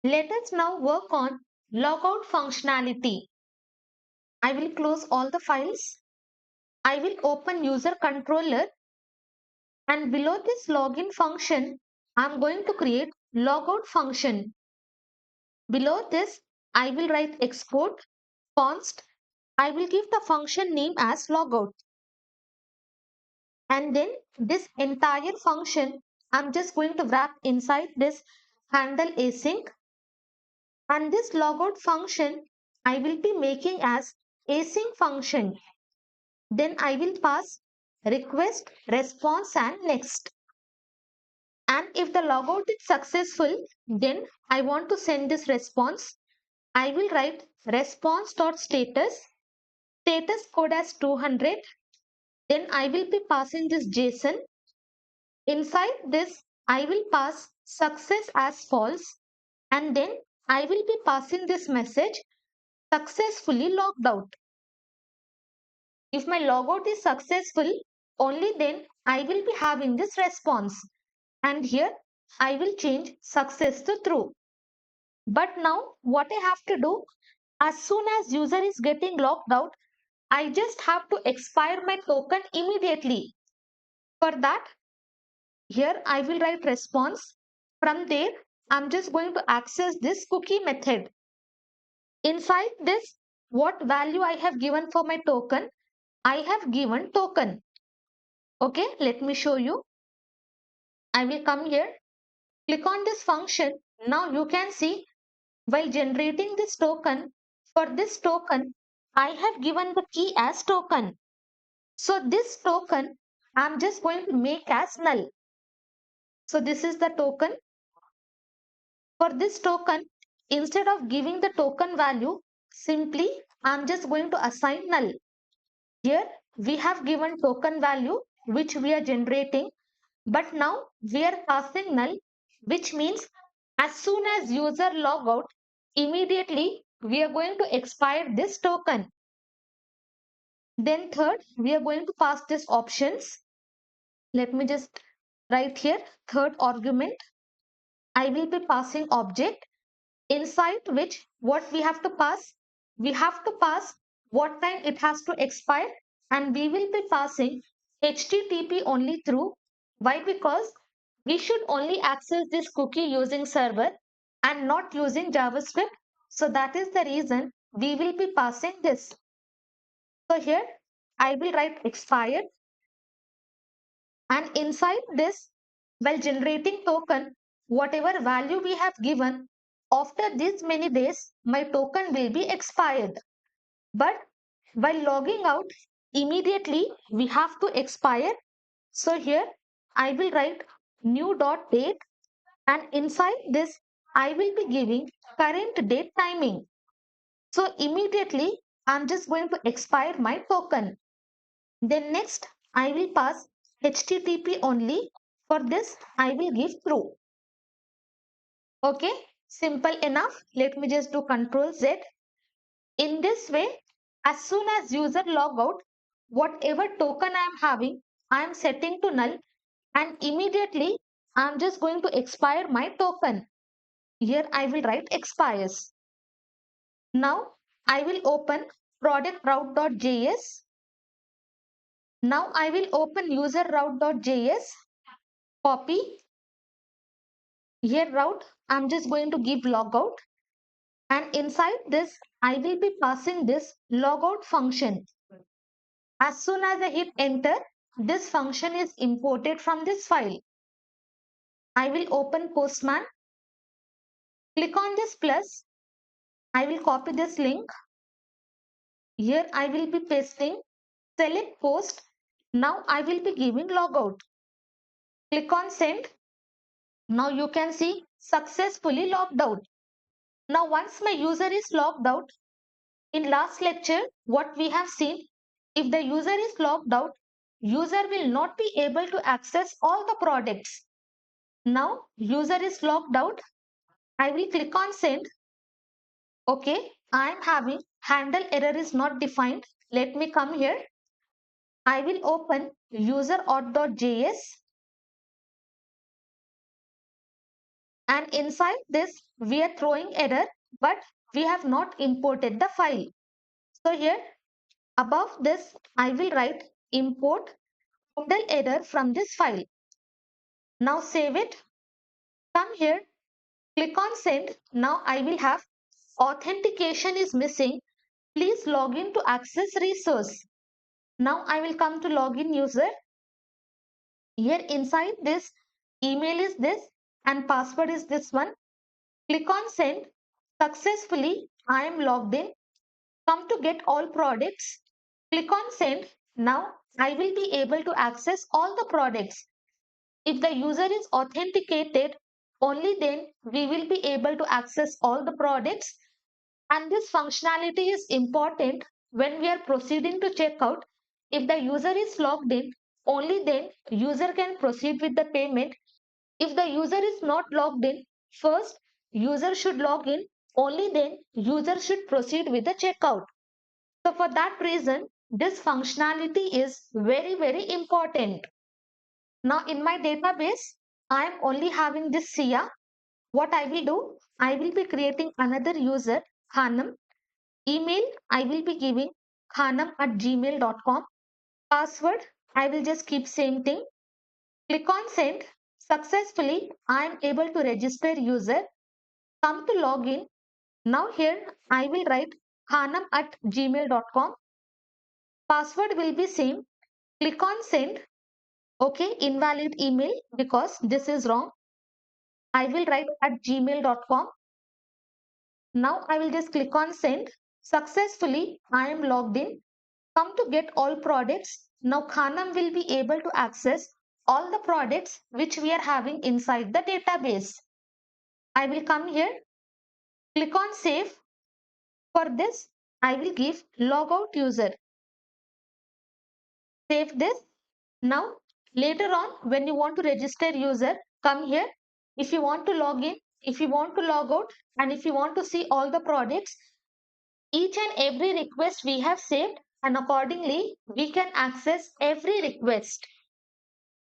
Let us now work on logout functionality. I will close all the files. I will open user controller, and below this login function, I'm going to create logout function. Below this, I will write export const. I will give the function name as logout. And then this entire function, I'm just going to wrap inside this handle async. And this logout function, I will be making as async function. Then I will pass request, response and next. And if the logout is successful, then I want to send this response. I will write response.status, status code as 200. Then I will be passing this JSON. Inside this, I will pass success as false. And then I will be passing this message successfully logged out. If my logout is successful, only then I will be having this response. And here I will change success to true. But now what I have to do, as soon as user is getting logged out, I just have to expire my token immediately. For that, here I will write response. From there, I'm just going to access this cookie method. Inside this, what value I have given for my token? I have given token. Okay, let me show you. I will come here, click on this function. Now you can see while generating this token, for this token, I have given the key as token. So this token, I'm just going to make as null. So this is the token. For this token, instead of giving the token value, simply I'm just going to assign null. Here we have given token value which we are generating, but now we are passing null, which means as soon as user log out, immediately we are going to expire this token. Then third, we are going to pass this options. Let me just write here third argument. I will be passing object inside which what we have to pass. We have to pass what time it has to expire, and we will be passing HTTP only through. Why? Because we should only access this cookie using server and not using JavaScript. So that is the reason we will be passing this. So here I will write expired, and inside this, while generating token, whatever value we have given, after these many days, my token will be expired. But while logging out, immediately we have to expire. So here I will write new dot date, and inside this I will be giving current date timing. So immediately I'm just going to expire my token. Then next I will pass HTTP only. For this I will give true. Okay, simple enough. Let me just do Control Z. In this way, as soon as user log out, whatever token I am having, I am setting to null, and immediately I am just going to expire my token. Here I will write expires. Now I will open product route.js. Now I will open user route.js, copy. Here route, I'm just going to give logout, and inside this I will be passing this logout function. As soon as I hit enter, this function is imported from this file. I will open Postman, click on this plus, I will copy this link. Here I will be pasting, select post. Now I will be giving logout. Click on send. Now you can see successfully logged out. Now once my user is logged out, in last lecture what we have seen, if the user is logged out, user will not be able to access all the products. Now user is logged out. I will click on send. Okay, I am having handle error is not defined. Let me come here. I will open user auth.js. And inside this, we are throwing error, but we have not imported the file. So here above this, I will write import handle error from this file. Now save it. Come here, click on send. Now I will have authentication is missing. Please log in to access resource. Now I will come to login user. Here inside this, email is this and password is this one. Click on send. Successfully, I am logged in. Come to get all products. Click on send. Now I will be able to access all the products. If the user is authenticated, only then we will be able to access all the products. And this functionality is important when we are proceeding to checkout. If the user is logged in, only then user can proceed with the payment. If the user is not logged in, first user should log in, only then user should proceed with the checkout. So for that reason, this functionality is very, very important. Now in my database, I am only having this Sia. What I will do, I will be creating another user, Hanam. Email, I will be giving khanam@gmail.com. Password, I will just keep same thing. Click on send. Successfully, I am able to register user. Come to login. Now here, I will write khanam@gmail.com. Password will be same. Click on send. Okay, invalid email because this is wrong. I will write at gmail.com. Now I will just click on send. Successfully, I am logged in. Come to get all products. Now Khanam will be able to access all the products which we are having inside the database. I will come here, click on save. For this, I will give logout user. Save this. Now, later on, when you want to register user, come here. If you want to log in, if you want to log out, and if you want to see all the products, each and every request we have saved, and accordingly, we can access every request.